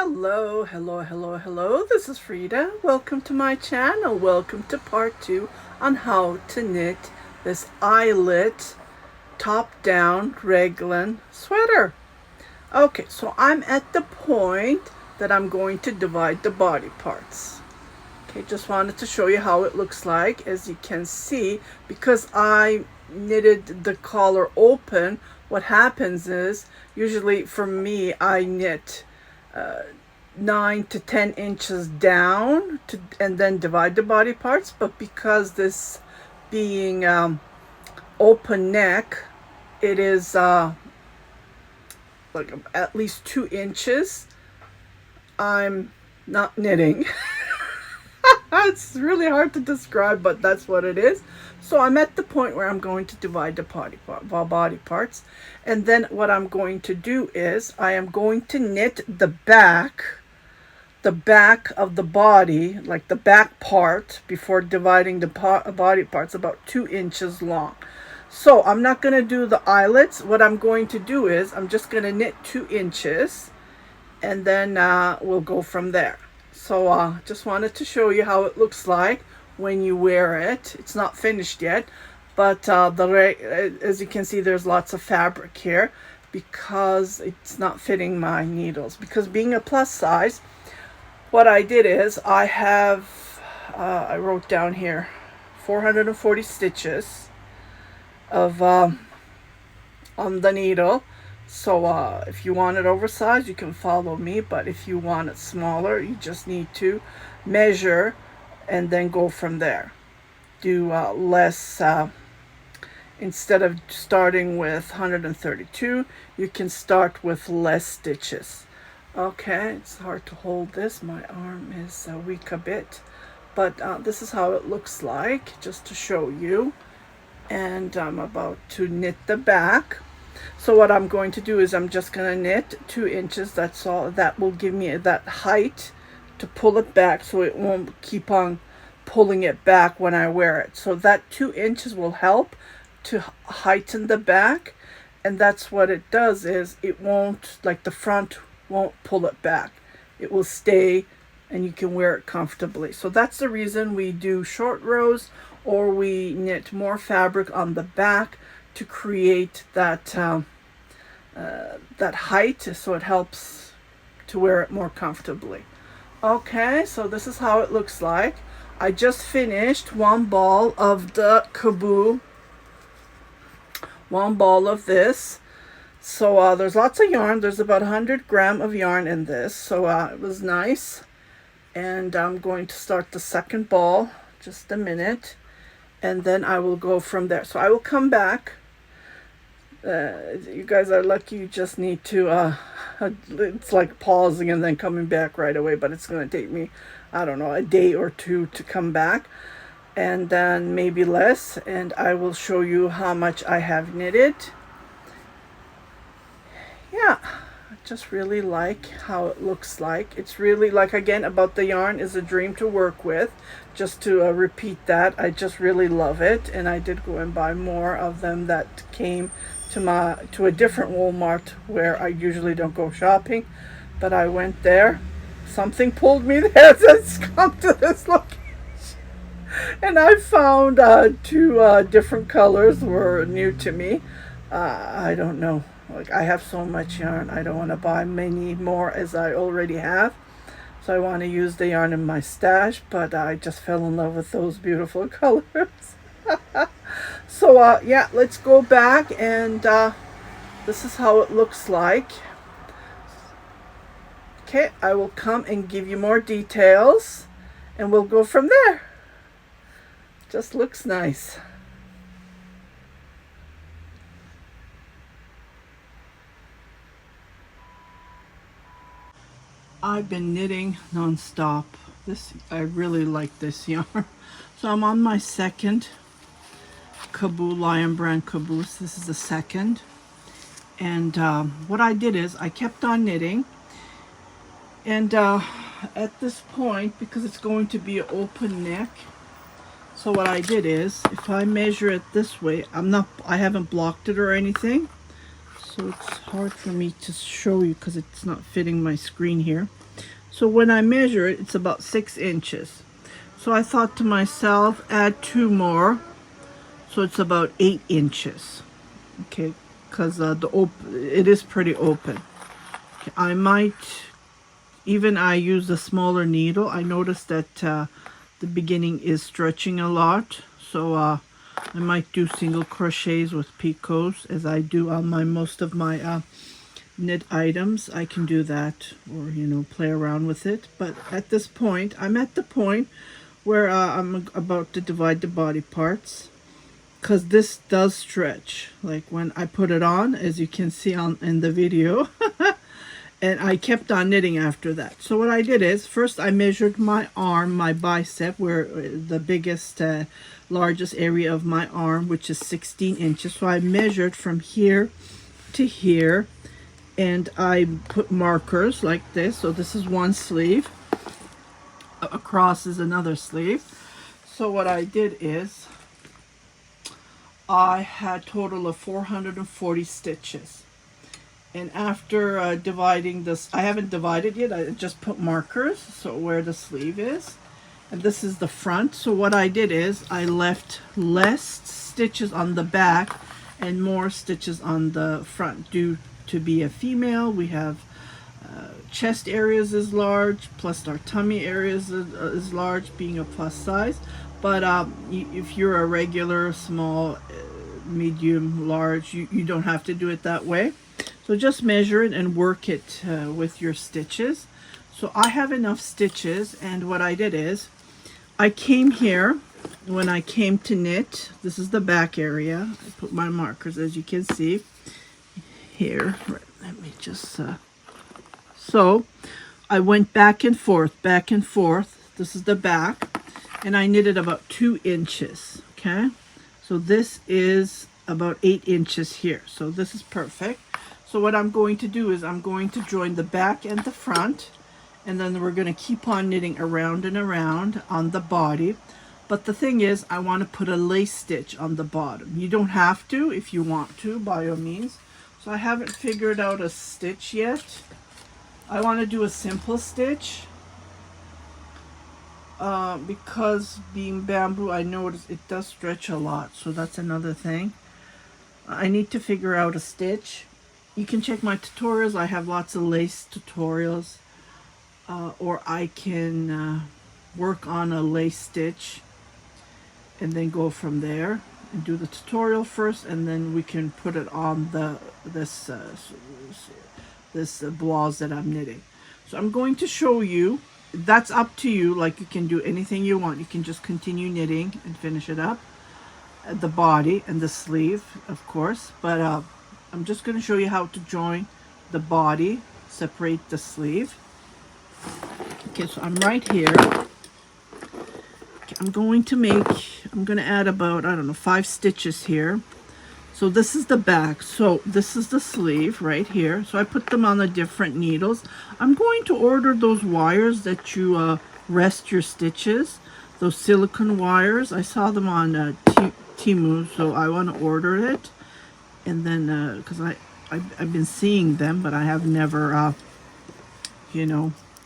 Hello, hello, hello, hello. This is Frida. Welcome to my channel. Welcome to part 2 on how to knit this eyelet top-down raglan sweater. Okay, so I'm at the point that I'm going to divide the body parts. Okay, just wanted to show you how it looks like. As you can see, because I knitted the collar open, what happens is, usually for me, I knit 9 to 10 inches down and then divide the body parts. But because this being open neck, it is like at least 2 inches. I'm not knitting. It's really hard to describe, but that's what it is. So I'm at the point where I'm going to divide the body parts. And then what I'm going to do is I am going to knit the back of the body, like the back part, before dividing the body parts, about 2 inches long. So I'm not going to do the eyelets. What I'm going to do is I'm just going to knit 2 inches, and then we'll go from there. So just wanted to show you how it looks like when you wear it. It's not finished yet, but as you can see, there's lots of fabric here because it's not fitting my needles. Because being a plus size, what I did is I I wrote down here 440 stitches of on the needle. So if you want it oversized, you can follow me, but if you want it smaller, you just need to measure and then go from there. Do less, instead of starting with 132, you can start with less stitches. Okay, it's hard to hold this. My arm is weak a bit, but this is how it looks like, just to show you. And I'm about to knit the back. So what I'm going to do is I'm just going to knit 2 inches. That's all. That will give me that height to pull it back, so it won't keep on pulling it back when I wear it. So that 2 inches will help to heighten the back, and that's what it does, is it won't, like the front won't pull it back. It will stay and you can wear it comfortably. So that's the reason we do short rows, or we knit more fabric on the back to create that that height, so it helps to wear it more comfortably. Okay, so this is how it looks like. I just finished one ball of the Kaboo, one ball of this. So there's lots of yarn. There's about 100 grams of yarn in this, so it was nice. And I'm going to start the second ball, just a minute, and then I will go from there. So I will come back. You guys are lucky. You just need to it's like pausing and then coming back right away, but it's going to take me, I don't know, a day or two to come back, and then maybe less, and I will show you how much I have knitted. Yeah, I just really like how it looks like. It's really, like, again, about the yarn is a dream to work with. Just to repeat that, I just really love it, and I did go and buy more of them that came to a different Walmart where I usually don't go shopping, but I went there. Something pulled me there. Let's come to this location, and I found 2 different colors were new to me. I don't know. Like, I have so much yarn, I don't want to buy many more as I already have. So I want to use the yarn in my stash, but I just fell in love with those beautiful colors. So yeah, let's go back, and this is how it looks like. Okay, I will come and give you more details, and we'll go from there. Just looks nice. I've been knitting non-stop. I really like this yarn. So I'm on my second Kaboo, Lion Brand Caboose. This is the second. And what I did is I kept on knitting. And at this point, because it's going to be an open neck, so what I did is, if I measure it this way, I haven't blocked it or anything. So it's hard for me to show you because it's not fitting my screen here. So when I measure it, it's about 6 inches. So I thought to myself, add 2 more, so it's about 8 inches. Okay, because it is pretty open. Okay, I might, even I use a smaller needle. I noticed that the beginning is stretching a lot, so I might do single crochets with picots as I do on most of my knit items. I can do that, or play around with it. But at this point, I'm at the point where I'm about to divide the body parts, because this does stretch. Like when I put it on, as you can see in the video, and I kept on knitting after that. So what I did is, first I measured my arm, my bicep, where the biggest, largest area of my arm, which is 16 inches. So I measured from here to here, and I put markers like this. So this is one sleeve, across is another sleeve. So what I did is, I had a total of 440 stitches. And after dividing this, I haven't divided yet, I just put markers, so where the sleeve is. And this is the front. So what I did is, I left less stitches on the back and more stitches on the front. Due to be a female, we have chest areas is large, plus our tummy areas is large, being a plus size. But if you're a regular, small, medium, large, you don't have to do it that way. So just measure it and work it with your stitches. So I have enough stitches, and what I did is, I came here, when I came to knit, this is the back area. I put my markers, as you can see here. Let me just, so I went back and forth, back and forth. This is the back, and I knitted about 2 inches, okay? So this is about 8 inches here. So this is perfect. So what I'm going to do is, I'm going to join the back and the front, and then we're going to keep on knitting around and around on the body. But the thing is, I want to put a lace stitch on the bottom. You don't have to if you want to, by all means. So I haven't figured out a stitch yet. I want to do a simple stitch. Because being bamboo, I notice it does stretch a lot. So that's another thing. I need to figure out a stitch. You can check my tutorials. I have lots of lace tutorials. Or I can work on a lace stitch and then go from there and do the tutorial first, and then we can put it on this blouse that I'm knitting. So I'm going to show you. That's up to you. Like, you can do anything you want. You can just continue knitting and finish it up, the body and the sleeve, of course. But I'm just going to show you how to join the body, separate the sleeve. Okay, so I'm right here. Okay, I'm going to add about, I don't know, 5 stitches here. So this is the back. So this is the sleeve right here. So I put them on the different needles. I'm going to order those wires that you rest your stitches, those silicone wires. I saw them on Temu, so I want to order it. And then, because I've been seeing them, but I have never,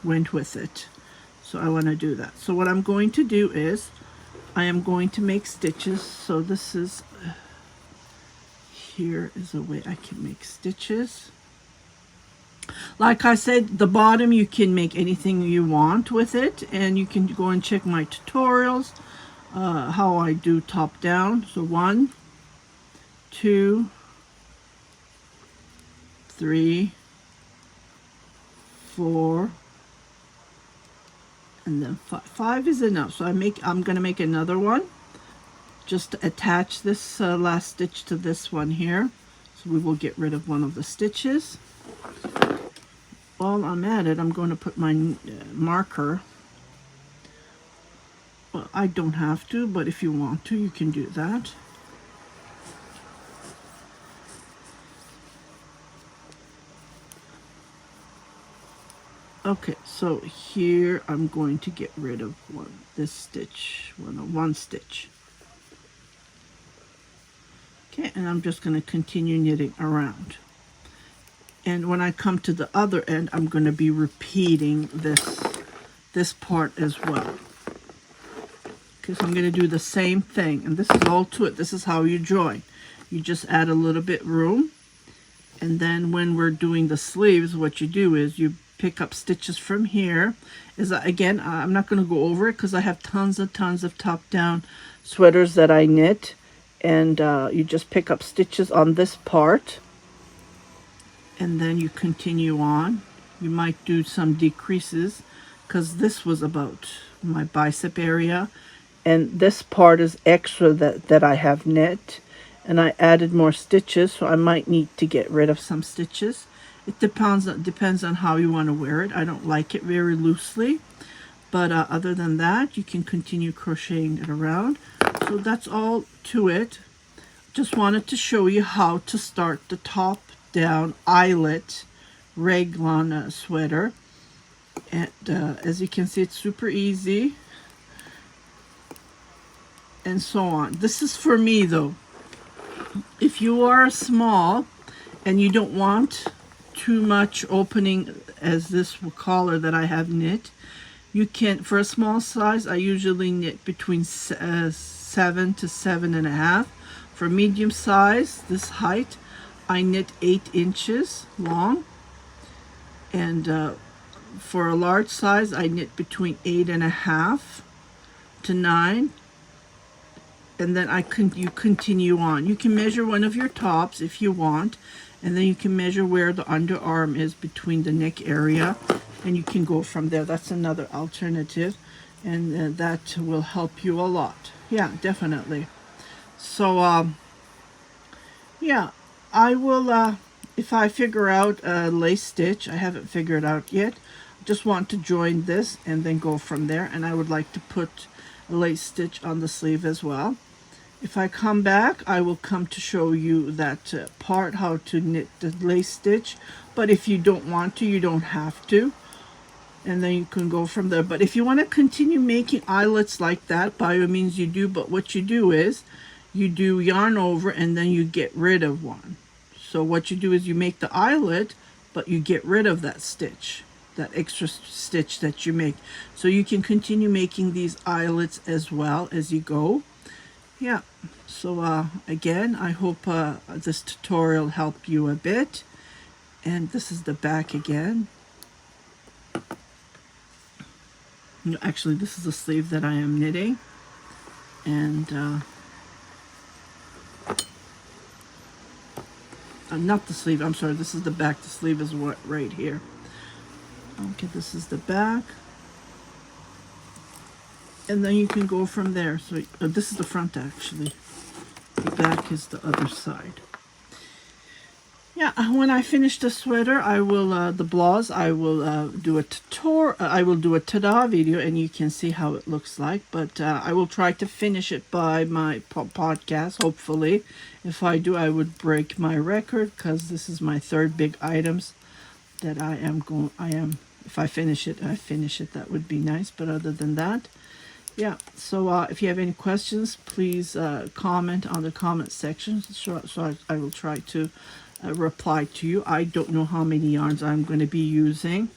went with it. So I want to do that. So what I'm going to do is, I am going to make stitches. So this is, here is a way I can make stitches. Like I said, the bottom, you can make anything you want with it, and you can go and check my tutorials, how I do top down. So 1, 2, 3, 4, and then 5 is enough. So I'm gonna make another one, just to attach this last stitch to this one here. So we will get rid of one of the stitches. While I'm at it, I'm going to put my marker. Well, I don't have to, but if you want to, you can do that. Okay, so here I'm going to get rid of this stitch, one stitch. Okay, and I'm just going to continue knitting around. And when I come to the other end, I'm going to be repeating this part as well. Okay, so I'm going to do the same thing. And this is all to it. This is how you join. You just add a little bit room. And then when we're doing the sleeves, what you do is you pick up stitches from here. Again, I'm not going to go over it because I have tons of top-down sweaters that I knit. And you just pick up stitches on this part. And then you continue on. You might do some decreases because this was about my bicep area. And this part is extra that I have knit. And I added more stitches, so I might need to get rid of some stitches. It depends on how you want to wear it. I don't like it very loosely. But other than that, you can continue crocheting it around. So that's all to it. Just wanted to show you how to start the top down eyelet raglan sweater. And as you can see, it's super easy. And so on. This is for me though. If you are small and you don't want too much opening as this collar that I have knit, you can, for a small size, I usually knit between 7 to 7.5. For medium size, this height, I knit 8 inches long. And for a large size, I knit between 8.5 to 9. And then you continue on. You can measure one of your tops if you want, and then you can measure where the underarm is between the neck area, and you can go from there. That's another alternative, and that will help you a lot. Yeah, definitely. So yeah, I will if I figure out a lace stitch, I haven't figured out yet. Just want to join this and then go from there, and I would like to put a lace stitch on the sleeve as well. If I come back, I will come to show you that part, how to knit the lace stitch. But if you don't want to, you don't have to. And then you can go from there. But if you want to continue making eyelets like that, by all means you do. But what you do is you do yarn over and then you get rid of one. So what you do is you make the eyelet, but you get rid of that stitch, that extra stitch that you make. So you can continue making these eyelets as well as you go. Yeah, so again, I hope this tutorial helped you a bit. And this is the back again. No, actually, this is the sleeve that I am knitting. And not the sleeve, I'm sorry, this is the back. The sleeve is right here. Okay, this is the back. And then you can go from there. So this is the front actually. The back is the other side. Yeah, when I finish the sweater, I will the blouse. I will do a tutorial. I will do a ta-da video, and you can see how it looks like. But I will try to finish it by my podcast. Hopefully, if I do, I would break my record because this is my third big items that I am. If I finish it, That would be nice. But other than that. Yeah, so if you have any questions, please comment on the comment section. So I will try to reply to you. I don't know how many yarns I'm going to be using,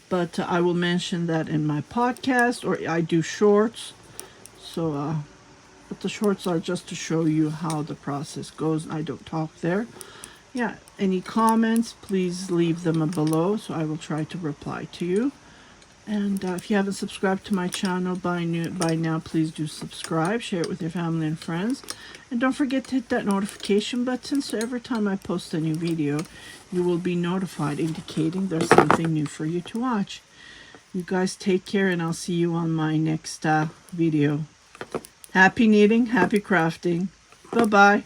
but I will mention that in my podcast, or I do shorts. So, but the shorts are just to show you how the process goes. I don't talk there. Yeah, any comments, please leave them below, so I will try to reply to you. And if you haven't subscribed to my channel by now, please do subscribe, share it with your family and friends. And don't forget to hit that notification button so every time I post a new video, you will be notified, indicating there's something new for you to watch. You guys take care, and I'll see you on my next video. Happy knitting, happy crafting. Bye-bye.